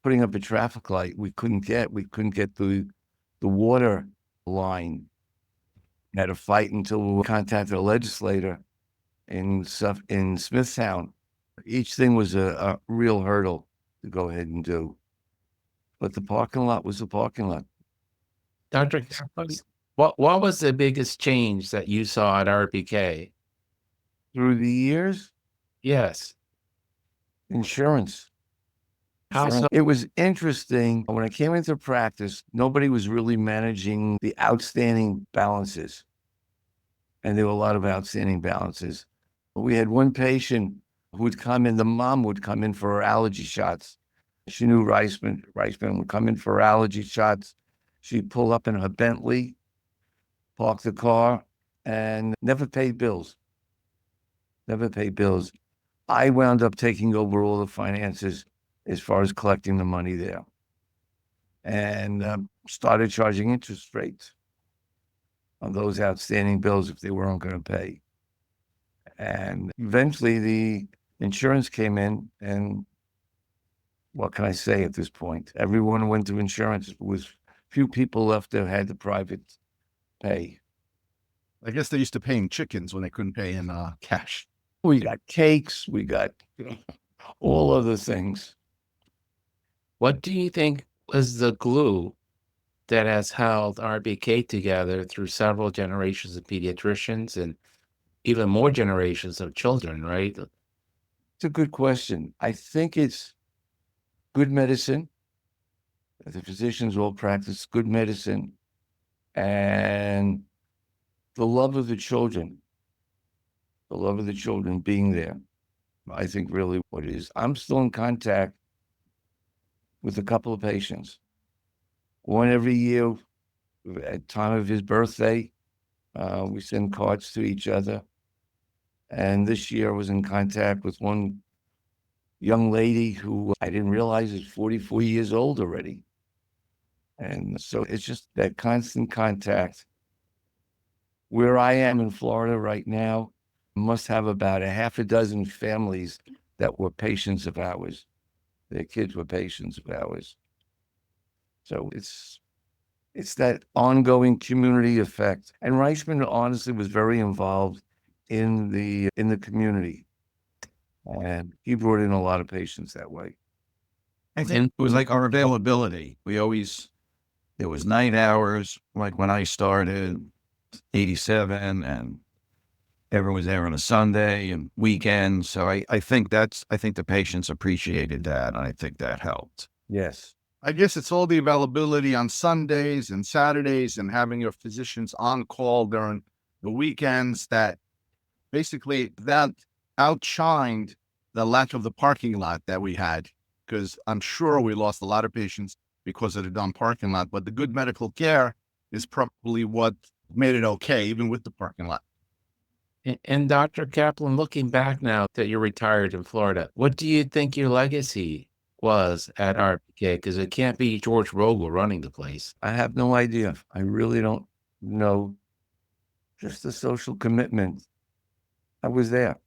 putting up a traffic light. We couldn't get the water line. We had to fight until we contacted a legislator in Smithtown. Each thing was a real hurdle to go ahead and do. But the parking lot was the parking lot. Dr. Kaplan, what was the biggest change that you saw at RBK? Through the years? Yes. Insurance. How so? It was interesting. When I came into practice, nobody was really managing the outstanding balances. And there were a lot of outstanding balances. We had one patient who would come in, the mom would come in for her allergy shots. She knew Reisman would come in for allergy shots. She'd pull up in her Bentley, park the car, and never paid bills. Never paid bills. I wound up taking over all the finances as far as collecting the money there, and started charging interest rates on those outstanding bills if they weren't going to pay. And eventually the insurance came in, and what can I say at this point? Everyone went to insurance. It was few people left that had the private pay. I guess they used to pay in chickens when they couldn't pay in cash. We got cakes, we got all other things. What do you think was the glue that has held RBK together through several generations of pediatricians and even more generations of children, right? It's a good question. I think it's good medicine. The physicians all practice good medicine, and the love of the children. The love of the children being there, I think really what it is. I'm still in contact with a couple of patients. One every year at time of his birthday, we send cards to each other. And this year I was in contact with one young lady who I didn't realize is 44 years old already. And so it's just that constant contact. Where I am in Florida right now, must have about a half a dozen families that were patients of ours. Their kids were patients of ours. So it's that ongoing community effect. And Reisman honestly was very involved in the community. And he brought in a lot of patients that way. I think it was like our availability. There was night hours, like when I started, 87, and everyone was there on a Sunday and weekends. So I think the patients appreciated that, and I think that helped. Yes. I guess it's all the availability on Sundays and Saturdays and having your physicians on call during the weekends that basically that outshined the lack of the parking lot that we had, because I'm sure we lost a lot of patients because of the dumb parking lot, but the good medical care is probably what made it okay, even with the parking lot. And Dr. Kaplan, looking back now that you're retired in Florida, what do you think your legacy was at RBK? Because it can't be George Rogel running the place. I have no idea. I really don't know. Just the social commitment. I was there.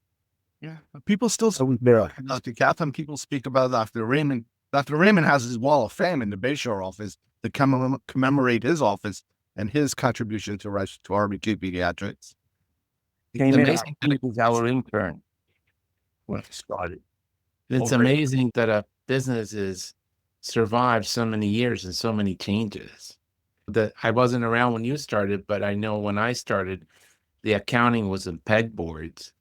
Yeah. People still say Dr. Kaplan, people speak about Dr. Raymond. Dr. Raymond has his wall of fame in the Bayshore office to commemorate his office and his contribution to RBK Pediatrics. Came in, he was our intern when I started. It's amazing that a business has survived so many years and so many changes. That I wasn't around when you started, but I know when I started, the accounting was in pegboards,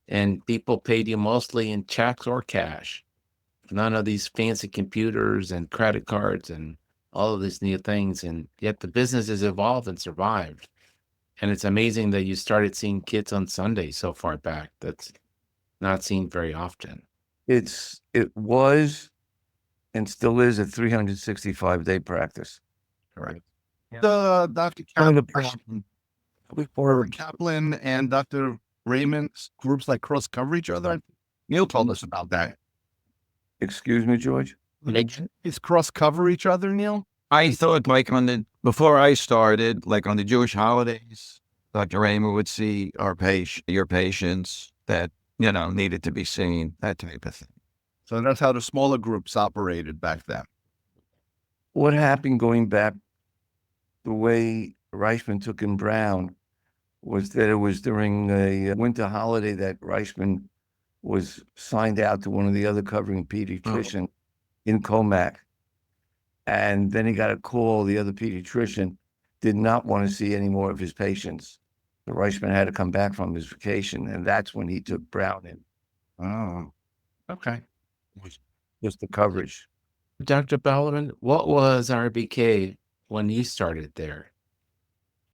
and people paid you mostly in checks or cash. None of these fancy computers and credit cards and all of these new things, and yet the business has evolved and survived. And it's amazing that you started seeing kids on Sunday so far back. That's not seen very often. It was and still is a 365-day practice. Correct. Yeah. Dr. Kaplan and Dr. Raymond's groups like cross cover each other. Neil told us about that. Excuse me, George? Is cross cover each other, Neil? I thought before I started, like on the Jewish holidays, Dr. Raymond would see your patients that, needed to be seen, that type of thing. So that's how the smaller groups operated back then. What happened going back the way Reichman took in Brown was that it was during a winter holiday that Reichman was signed out to one of the other covering pediatrician in Comac. And then he got a call. The other pediatrician did not want to see any more of his patients. The Reichman had to come back from his vacation, and that's when he took Brown in. Oh, okay. Just the coverage. Dr. Bellerman, what was RBK when you started there?